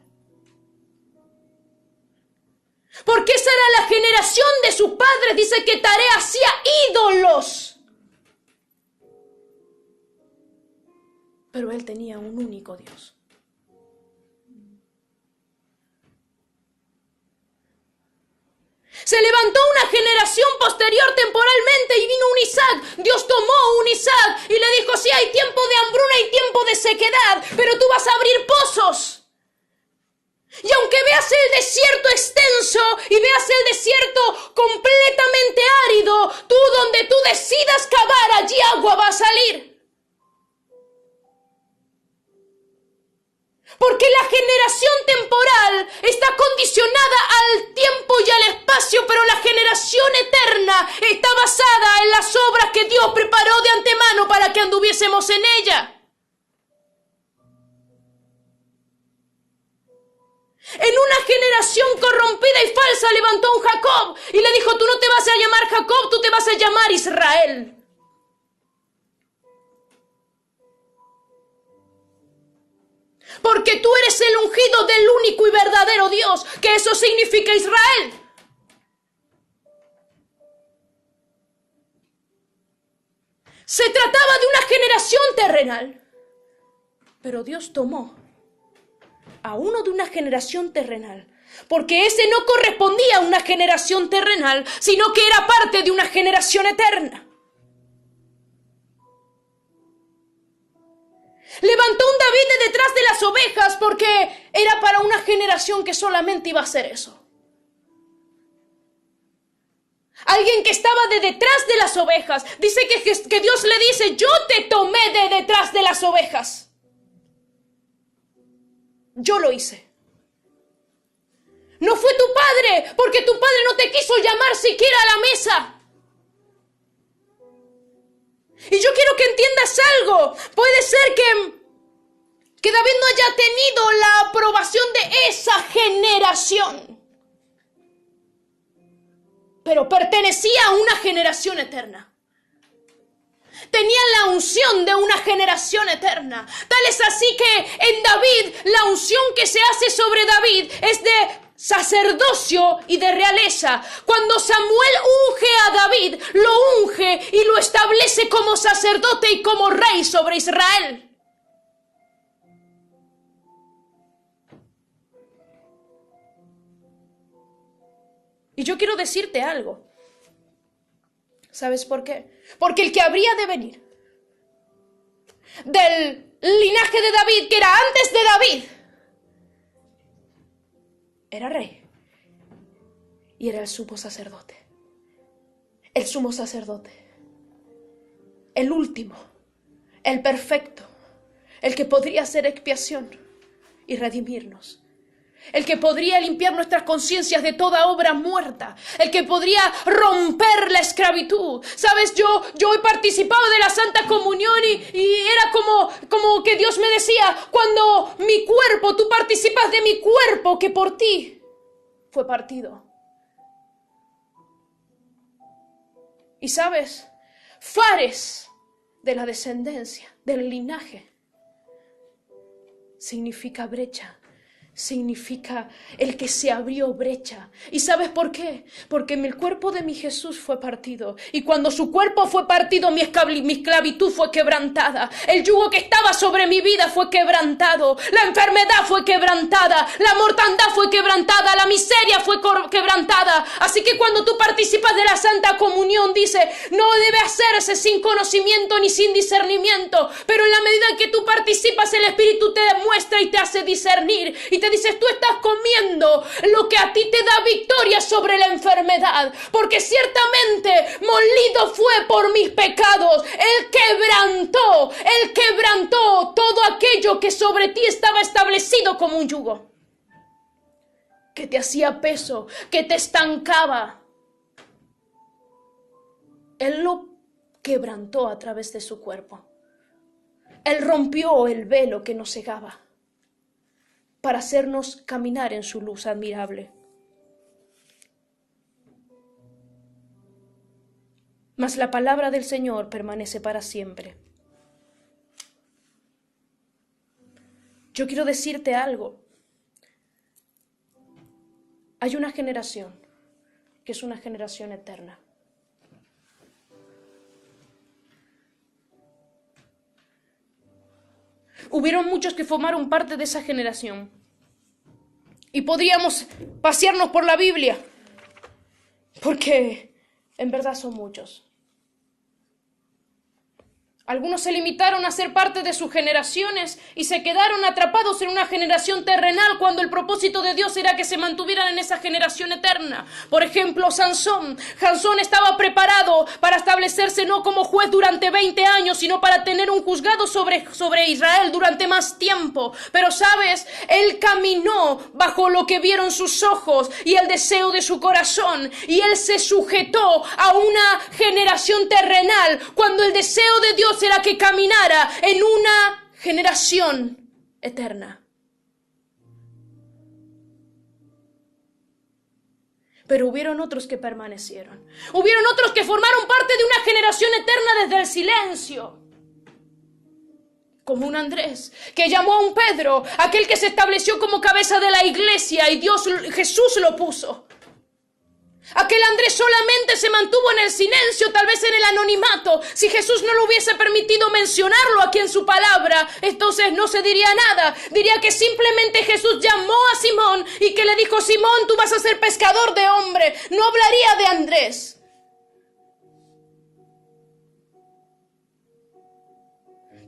Porque esa era la generación de sus padres. Dice que Taré hacía ídolos. Pero él tenía un único Dios. Se levantó una generación posterior temporalmente y vino un Isaac. Dios tomó un Isaac y le dijo, sí, hay tiempo de hambruna y tiempo de sequedad, pero tú vas a abrir pozos. Y aunque veas el desierto extenso y veas el desierto completamente árido, tú donde tú decidas cavar, allí agua va a salir. Porque la generación temporal está condicionada al tiempo y al espacio, pero la generación eterna está basada en las obras que Dios preparó de antemano para que anduviésemos en ella. En una generación corrompida y falsa levantó a un Jacob y le dijo, tú no te vas a llamar Jacob, tú te vas a llamar Israel. Porque tú eres el ungido del único y verdadero Dios, que eso significa Israel. Se trataba de una generación terrenal, pero Dios tomó a uno de una generación terrenal, porque ese no correspondía a una generación terrenal, sino que era parte de una generación eterna. Levantó un David de detrás de las ovejas porque era para una generación que solamente iba a hacer eso. Alguien que estaba de detrás de las ovejas. Dice que Dios le dice, yo te tomé de detrás de las ovejas. Yo lo hice. No fue tu padre, porque tu padre no te quiso llamar siquiera a la mesa. Y yo quiero que entiendas algo. Puede ser que David no haya tenido la aprobación de esa generación, pero pertenecía a una generación eterna. Tenía la unción de una generación eterna. Tal es así que en David, la unción que se hace sobre David es de sacerdocio y de realeza. Cuando Samuel unge a David, lo unge y lo establece como sacerdote y como rey sobre Israel. Y yo quiero decirte algo. ¿Sabes por qué? Porque el que habría de venir del linaje de David, que era antes de David, era rey y era el sumo sacerdote. El sumo sacerdote, el último, el perfecto, el que podría hacer expiación y redimirnos. El que podría limpiar nuestras conciencias de toda obra muerta. El que podría romper la esclavitud. ¿Sabes? Yo he participado de la Santa Comunión y era como que Dios me decía, cuando mi cuerpo, tú participas de mi cuerpo que por ti fue partido. Y ¿sabes? Fares de la descendencia, del linaje, significa brecha. Significa el que se abrió brecha. ¿Y sabes por qué? Porque el cuerpo de mi Jesús fue partido. Y cuando su cuerpo fue partido, mi esclavitud fue quebrantada. El yugo que estaba sobre mi vida fue quebrantado. La enfermedad fue quebrantada. La mortandad fue quebrantada. La miseria fue quebrantada. Así que cuando tú participas de la Santa Comunión, dice, no debe hacerse sin conocimiento ni sin discernimiento. Pero en la medida que tú participas, el Espíritu te demuestra y te hace discernir. Y te dices, tú estás comiendo lo que a ti te da victoria sobre la enfermedad, porque ciertamente molido fue por mis pecados. Él quebrantó todo aquello que sobre ti estaba establecido como un yugo. que te hacía peso, que te estancaba, Él lo quebrantó a través de su cuerpo. Él rompió el velo que nos cegaba para hacernos caminar en su luz admirable. Mas la palabra del Señor permanece para siempre. Yo quiero decirte algo. Hay una generación que es una generación eterna. Hubieron muchos que formaron parte de esa generación. Y podríamos pasearnos por la Biblia, porque en verdad son muchos. Algunos se limitaron a ser parte de sus generaciones y se quedaron atrapados en una generación terrenal cuando el propósito de Dios era que se mantuvieran en esa generación eterna. Por ejemplo, Sansón. Sansón estaba preparado para establecerse no como juez durante 20 años, sino para tener un juzgado sobre Israel durante más tiempo. Pero, ¿sabes? Él caminó bajo lo que vieron sus ojos y el deseo de su corazón. Y él se sujetó a una generación terrenal cuando el deseo de Dios era que caminara en una generación eterna. Pero hubieron otros que permanecieron. Hubieron otros que formaron parte de una generación eterna desde el silencio. Como un Andrés, que llamó a un Pedro, aquel que se estableció como cabeza de la iglesia y Jesús lo puso. Aquel Andrés solamente se mantuvo en el silencio, tal vez en el anonimato. Si Jesús no lo hubiese permitido mencionarlo aquí en su palabra, entonces no se diría nada. Diría que simplemente Jesús llamó a Simón y que le dijo: Simón, tú vas a ser pescador de hombre. No hablaría de Andrés.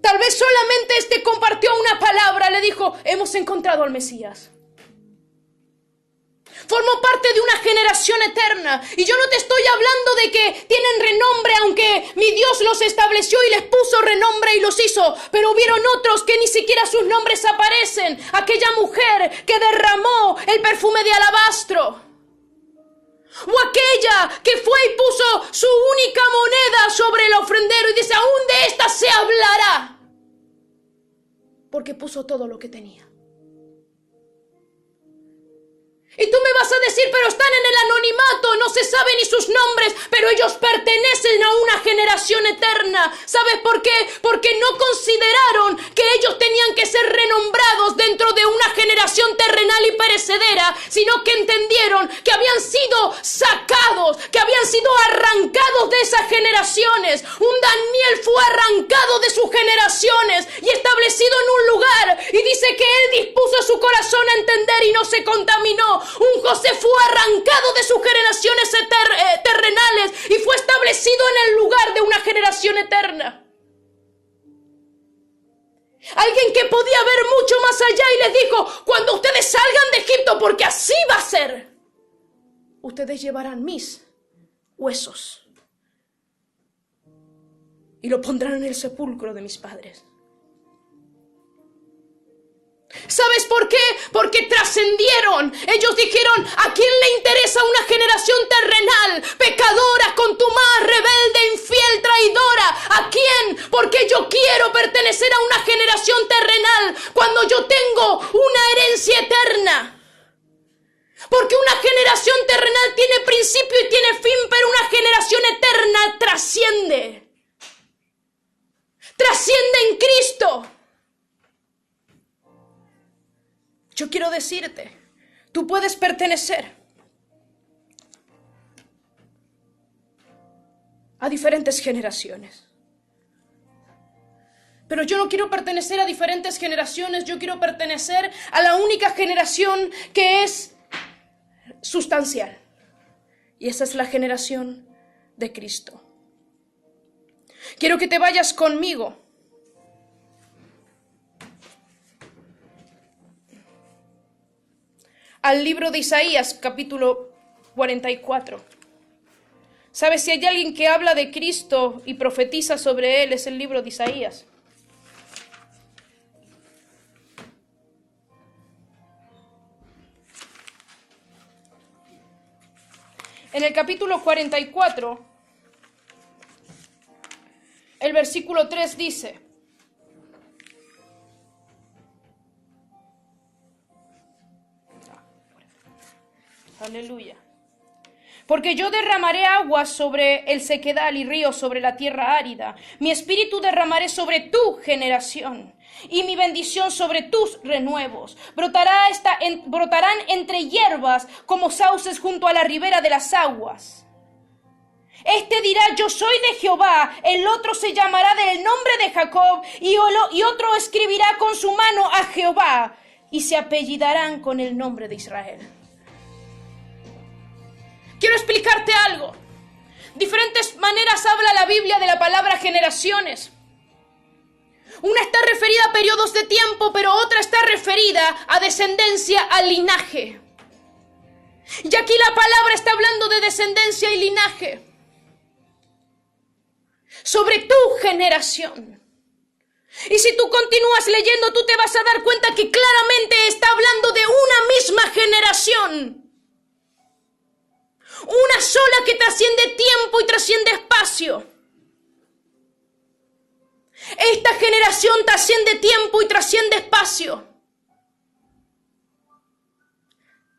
Tal vez solamente compartió una palabra, le dijo: hemos encontrado al Mesías. Formó parte de una generación eterna. Y yo no te estoy hablando de que tienen renombre, aunque mi Dios los estableció y les puso renombre y los hizo. Pero hubieron otros que ni siquiera sus nombres aparecen. Aquella mujer que derramó el perfume de alabastro. O aquella que fue y puso su única moneda sobre el ofrendero y dice: aún de esta se hablará. Porque puso todo lo que tenía. Y tú me vas a decir: pero están en el anonimato, no se sabe ni sus nombres, pero ellos pertenecen a una generación eterna. ¿Sabes por qué? Porque no consideraron que ellos tenían que ser renombrados dentro de una generación terrenal y perecedera, sino que entendieron que habían sido sacados, que habían sido arrancados de esas generaciones. Un Daniel fue arrancado de sus generaciones y establecido en un lugar, y dice que él dispuso su corazón a entender y no se contaminó. Un José fue arrancado de sus generaciones terrenales y fue establecido en el lugar de una generación eterna. Alguien que podía ver mucho más allá y les dijo: cuando ustedes salgan de Egipto, porque así va a ser, ustedes llevarán mis huesos y lo pondrán en el sepulcro de mis padres. ¿Sabes por qué? Porque trascendieron. Ellos dijeron: ¿a quién le interesa una generación terrenal, pecadora, contumaz, rebelde, infiel, traidora? ¿A quién? Porque yo quiero pertenecer a una generación terrenal cuando yo tengo una herencia eterna. Porque una generación terrenal tiene principio y tiene fin, pero una generación eterna trasciende. Trasciende en Cristo. Yo quiero decirte, tú puedes pertenecer a diferentes generaciones. Pero yo no quiero pertenecer a diferentes generaciones, yo quiero pertenecer a la única generación que es sustancial. Y esa es la generación de Cristo. Quiero que te vayas conmigo al libro de Isaías, capítulo 44. ¿Sabes? Si hay alguien que habla de Cristo y profetiza sobre Él, es el libro de Isaías. En el capítulo 44, el versículo 3 dice: aleluya. Porque yo derramaré aguas sobre el sequedal y ríos sobre la tierra árida. Mi espíritu derramaré sobre tu generación y mi bendición sobre tus renuevos. Brotarán entre hierbas como sauces junto a la ribera de las aguas. Este dirá: yo soy de Jehová. El otro se llamará del nombre de Jacob y otro escribirá con su mano a Jehová y se apellidarán con el nombre de Israel. Quiero explicarte algo. Diferentes maneras habla la Biblia de la palabra generaciones. Una está referida a periodos de tiempo, pero otra está referida a descendencia, al linaje. Y aquí la palabra está hablando de descendencia y linaje. Sobre tu generación. Y si tú continúas leyendo, tú te vas a dar cuenta que claramente está hablando de una misma generación. Una sola que trasciende tiempo y trasciende espacio. Esta generación trasciende tiempo y trasciende espacio.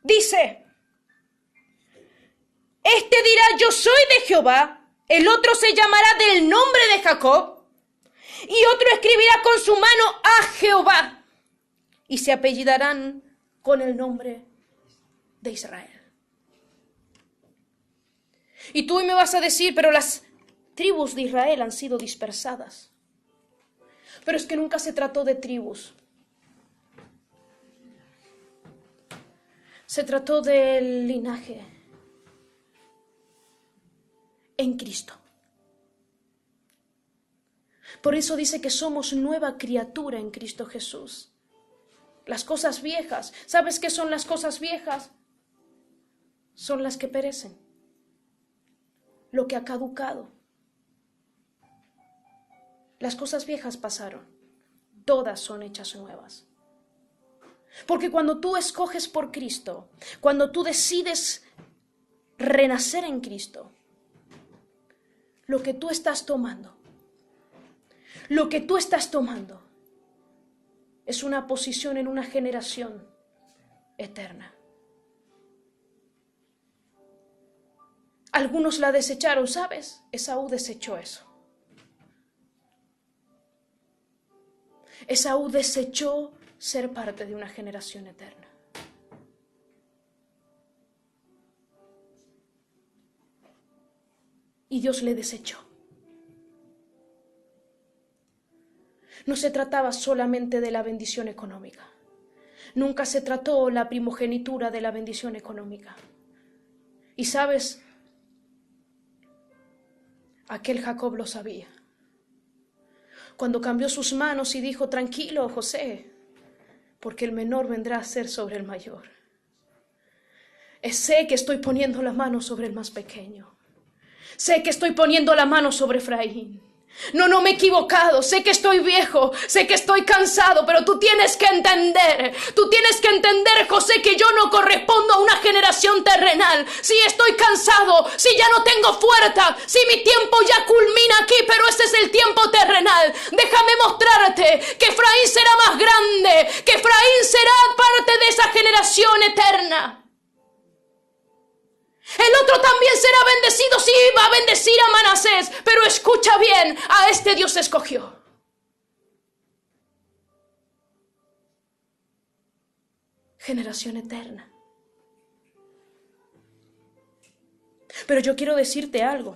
Dice: este dirá: yo soy de Jehová. El otro se llamará del nombre de Jacob. Y otro escribirá con su mano a Jehová. Y se apellidarán con el nombre de Israel. Y tú me vas a decir: pero las tribus de Israel han sido dispersadas. Pero es que nunca se trató de tribus. Se trató del linaje en Cristo. Por eso dice que somos nueva criatura en Cristo Jesús. Las cosas viejas, ¿sabes qué son las cosas viejas? Son las que perecen. Lo que ha caducado. Las cosas viejas pasaron. Todas son hechas nuevas. Porque cuando tú escoges por Cristo, cuando tú decides renacer en Cristo, lo que tú estás tomando es una posición en una generación eterna. Algunos la desecharon, ¿sabes? Esaú desechó eso. Esaú desechó ser parte de una generación eterna. Y Dios le desechó. No se trataba solamente de la bendición económica. Nunca se trató la primogenitura de la bendición económica. Y sabes, aquel Jacob lo sabía. Cuando cambió sus manos y dijo: tranquilo, José, porque el menor vendrá a ser sobre el mayor. Sé que estoy poniendo la mano sobre el más pequeño. Sé que estoy poniendo la mano sobre Efraín. No me he equivocado, sé que estoy viejo, sé que estoy cansado, pero tú tienes que entender, José, que yo no correspondo a una generación terrenal. Si estoy cansado, si ya no tengo fuerza, si mi tiempo ya culmina aquí, pero ese es el tiempo terrenal. Déjame mostrarte que Efraín será más grande, que Efraín será parte de esa generación eterna. El otro también será bendecido, sí, va a bendecir a Manasés, pero escucha bien, a este Dios escogió. Generación eterna. Pero yo quiero decirte algo.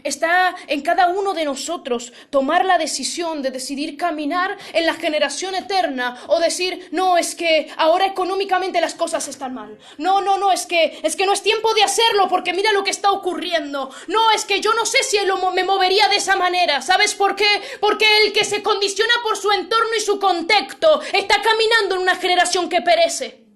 Está en cada uno de nosotros tomar la decisión de decidir caminar en la generación eterna o decir: no, es que ahora económicamente las cosas están mal. No, es que no es tiempo de hacerlo porque mira lo que está ocurriendo. No, es que yo no sé si me movería de esa manera. ¿Sabes por qué? Porque el que se condiciona por su entorno y su contexto está caminando en una generación que perece.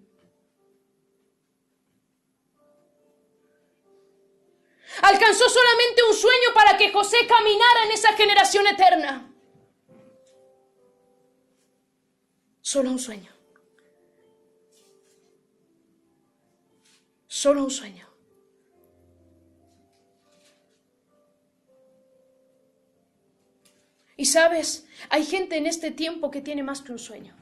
Alcanzó solamente un sueño para que José caminara en esa generación eterna. Solo un sueño. Solo un sueño. Y sabes, hay gente en este tiempo que tiene más que un sueño.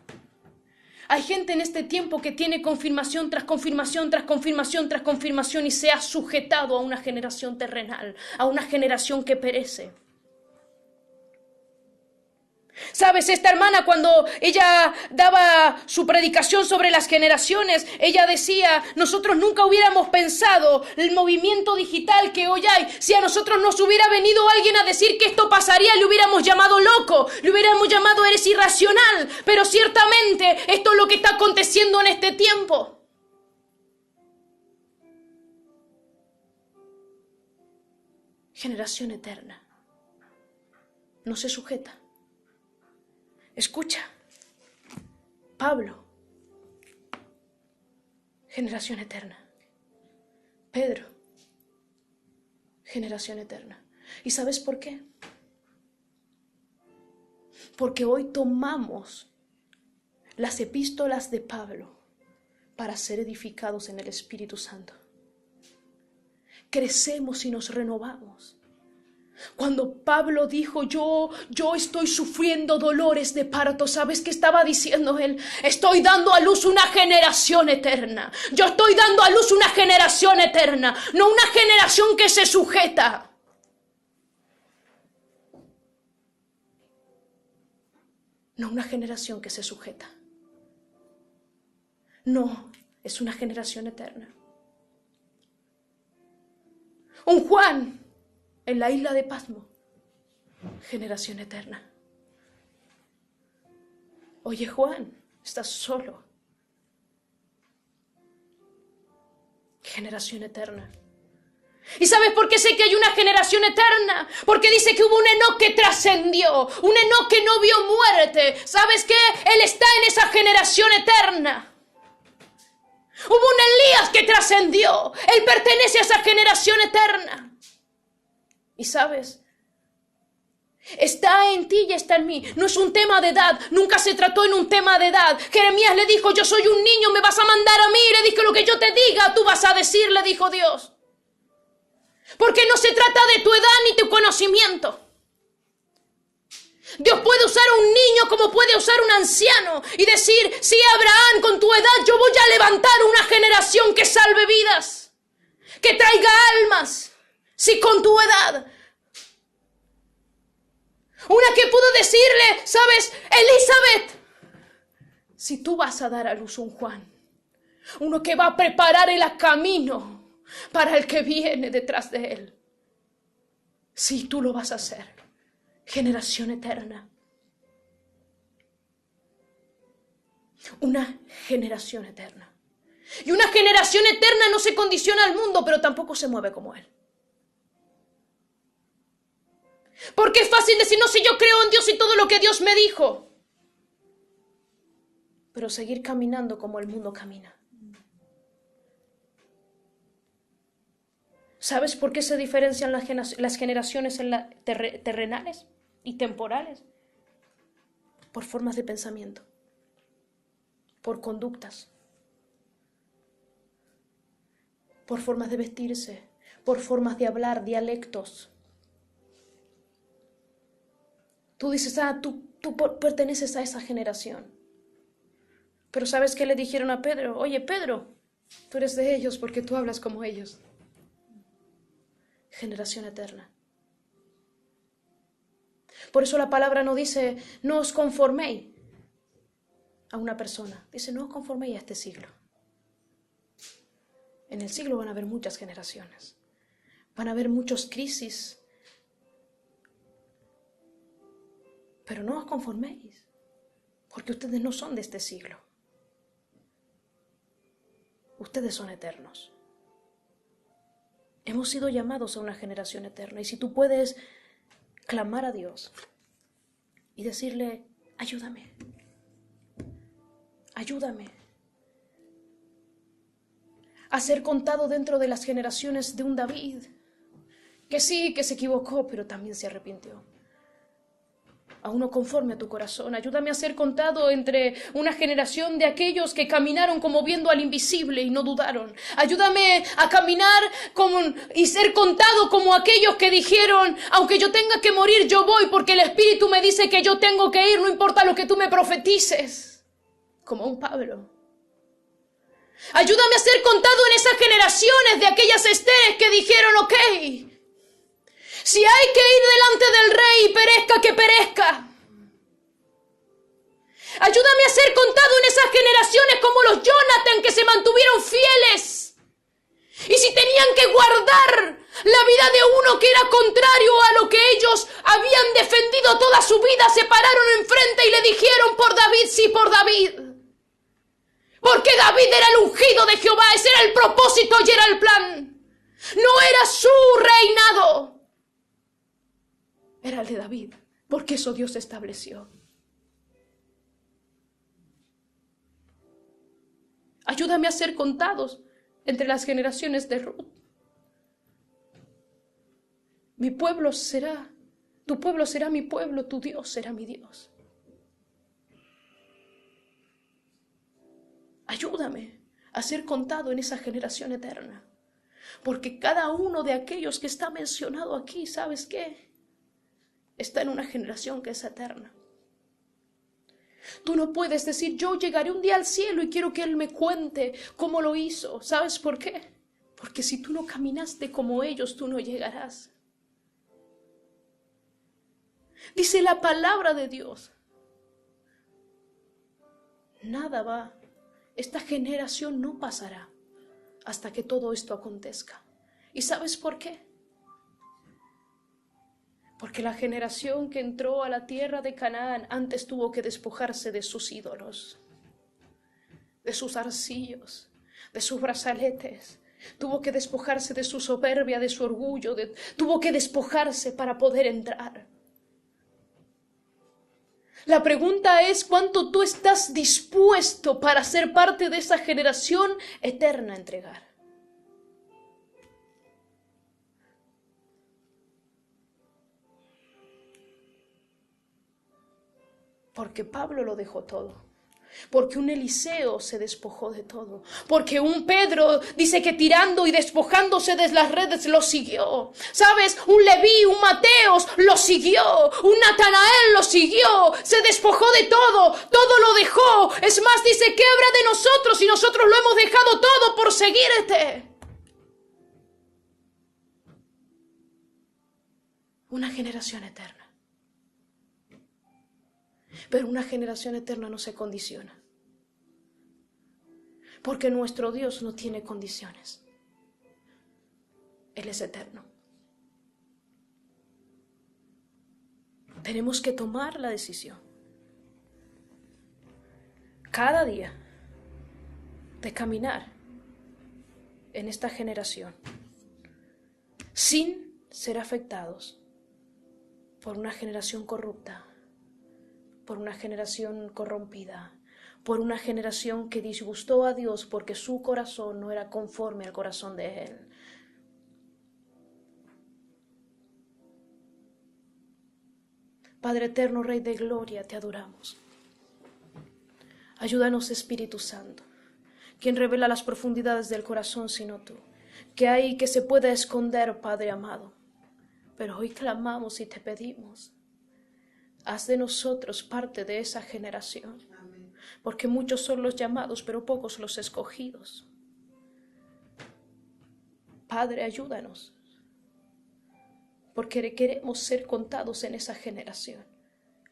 Hay gente en este tiempo que tiene confirmación tras confirmación, tras confirmación, tras confirmación y se ha sujetado a una generación terrenal, a una generación que perece. Sabes, esta hermana cuando ella daba su predicación sobre las generaciones, ella decía, nosotros nunca hubiéramos pensado el movimiento digital que hoy hay. Si a nosotros nos hubiera venido alguien a decir que esto pasaría, le hubiéramos llamado loco, le hubiéramos llamado eres irracional, pero ciertamente esto es lo que está aconteciendo en este tiempo. Generación eterna. No se sujeta. Escucha, Pablo, generación eterna. Pedro, generación eterna. ¿Y sabes por qué? Porque hoy tomamos las epístolas de Pablo para ser edificados en el Espíritu Santo. Crecemos y nos renovamos. Cuando Pablo dijo, yo estoy sufriendo dolores de parto, ¿sabes qué estaba diciendo él? Estoy dando a luz una generación eterna. Yo estoy dando a luz una generación eterna, no una generación que se sujeta. No una generación que se sujeta. No, es una generación eterna. Un Juan en la isla de Patmos, generación eterna. Oye, Juan, estás solo. Generación eterna. ¿Y sabes por qué sé que hay una generación eterna? Porque dice que hubo un Enoc que trascendió, un Enoc que no vio muerte. ¿Sabes qué? Él está en esa generación eterna. Hubo un Elías que trascendió. Él pertenece a esa generación eterna. Y sabes, está en ti y está en mí. No es un tema de edad. Nunca se trató en un tema de edad. Jeremías le dijo, yo soy un niño, me vas a mandar a mí. Le dije, lo que yo te diga, tú vas a decir, le dijo Dios. Porque no se trata de tu edad ni tu conocimiento. Dios puede usar a un niño como puede usar a un anciano. Y decir, sí, Abraham, con tu edad yo voy a levantar una generación que salve vidas. Que traiga almas. Si con tu edad. Una que pudo decirle, ¿sabes? Elizabeth, si tú vas a dar a luz un Juan, uno que va a preparar el camino para el que viene detrás de él. Si tú lo vas a hacer, generación eterna. Una generación eterna. Y una generación eterna no se condiciona al mundo, pero tampoco se mueve como él. Porque es fácil decir, no, si yo creo en Dios y todo lo que Dios me dijo. Pero seguir caminando como el mundo camina. ¿Sabes por qué se diferencian las generaciones terrenales y temporales? Por formas de pensamiento, por conductas, por formas de vestirse, por formas de hablar, dialectos. Tú dices, tú perteneces a esa generación. Pero ¿sabes qué le dijeron a Pedro? Oye, Pedro, tú eres de ellos porque tú hablas como ellos. Generación eterna. Por eso la palabra no dice, no os conforméis a una persona. Dice, no os conforméis a este siglo. En el siglo van a haber muchas generaciones. Van a haber muchas crisis. Pero no os conforméis, porque ustedes no son de este siglo. Ustedes son eternos. Hemos sido llamados a una generación eterna. Y si tú puedes clamar a Dios y decirle, ayúdame, ayúdame a ser contado dentro de las generaciones de un David, que sí, que se equivocó, pero también se arrepintió. a uno conforme a tu corazón. Ayúdame a ser contado entre una generación de aquellos que caminaron como viendo al invisible y no dudaron. Ayúdame a caminar y ser contado como aquellos que dijeron, aunque yo tenga que morir, yo voy, porque el Espíritu me dice que yo tengo que ir, no importa lo que tú me profetices. Como un Pablo. Ayúdame a ser contado en esas generaciones de aquellas Esteres que dijeron, ok, si hay que ir delante del rey y perezca, que perezca. Ayúdame a ser contado en esas generaciones como los Jonathan que se mantuvieron fieles. Y si tenían que guardar la vida de uno que era contrario a lo que ellos habían defendido toda su vida, se pararon enfrente y le dijeron, por David, sí, por David. Porque David era el ungido de Jehová, ese era el propósito y era el plan. No era su reinado. Era el de David, porque eso Dios estableció. Ayúdame a ser contados entre las generaciones de Ruth. Tu pueblo será mi pueblo, tu Dios será mi Dios. Ayúdame a ser contado en esa generación eterna, porque cada uno de aquellos que está mencionado aquí, ¿sabes qué? Está en una generación que es eterna. Tú no puedes decir, yo llegaré un día al cielo y quiero que Él me cuente cómo lo hizo. ¿Sabes por qué? Porque si tú no caminaste como ellos, tú no llegarás. Dice la palabra de Dios. Esta generación no pasará hasta que todo esto acontezca. ¿Y sabes por qué? Porque la generación que entró a la tierra de Canaán antes tuvo que despojarse de sus ídolos, de sus arcillos, de sus brazaletes. Tuvo que despojarse de su soberbia, de su orgullo, tuvo que despojarse para poder entrar. La pregunta es, ¿cuánto tú estás dispuesto para ser parte de esa generación eterna a entregar? Porque Pablo lo dejó todo. Porque un Eliseo se despojó de todo. Porque un Pedro dice que tirando y despojándose de las redes lo siguió. ¿Sabes? Un Leví, un Mateos lo siguió. Un Natanael lo siguió. Se despojó de todo. Todo lo dejó. Es más, dice, ¿qué habrá de nosotros si nosotros lo hemos dejado todo por seguirte? Una generación eterna. Pero una generación eterna no se condiciona. Porque nuestro Dios no tiene condiciones. Él es eterno. Tenemos que tomar la decisión cada día de caminar en esta generación sin ser afectados por una generación corrupta, por una generación corrompida, por una generación que disgustó a Dios porque su corazón no era conforme al corazón de Él. Padre eterno, Rey de gloria, te adoramos. Ayúdanos, Espíritu Santo, quien revela las profundidades del corazón sino tú, que hay que se pueda esconder, Padre amado. Pero hoy clamamos y te pedimos, haz de nosotros parte de esa generación, porque muchos son los llamados, pero pocos los escogidos. Padre, ayúdanos, porque queremos ser contados en esa generación,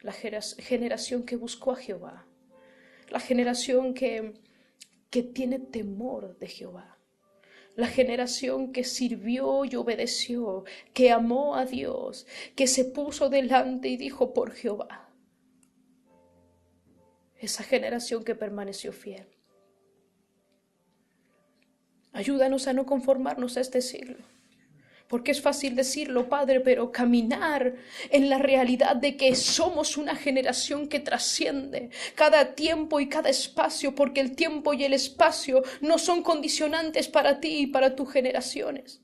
la generación que buscó a Jehová, la generación que tiene temor de Jehová, la generación que sirvió y obedeció, que amó a Dios, que se puso delante y dijo por Jehová. Esa generación que permaneció fiel. Ayúdanos a no conformarnos a este siglo. Porque es fácil decirlo, Padre, pero caminar en la realidad de que somos una generación que trasciende cada tiempo y cada espacio, porque el tiempo y el espacio no son condicionantes para ti y para tus generaciones.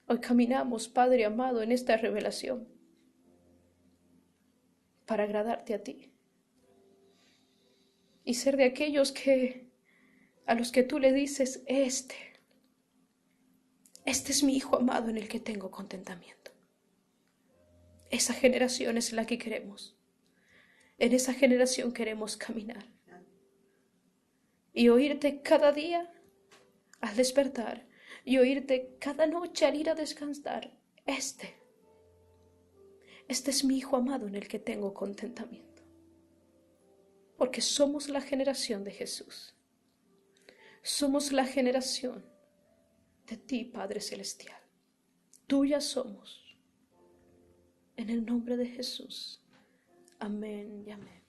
Hoy caminamos, Padre amado, en esta revelación. para agradarte a ti y ser de aquellos a los que tú le dices, este es mi Hijo amado en el que tengo contentamiento. Esa generación es la que queremos. En esa generación queremos caminar y oírte cada día al despertar y oírte cada noche al ir a descansar. Este es mi Hijo amado en el que tengo contentamiento. Porque somos la generación de Jesús. Somos la generación de ti, Padre Celestial. Tuya somos. En el nombre de Jesús. Amén y amén.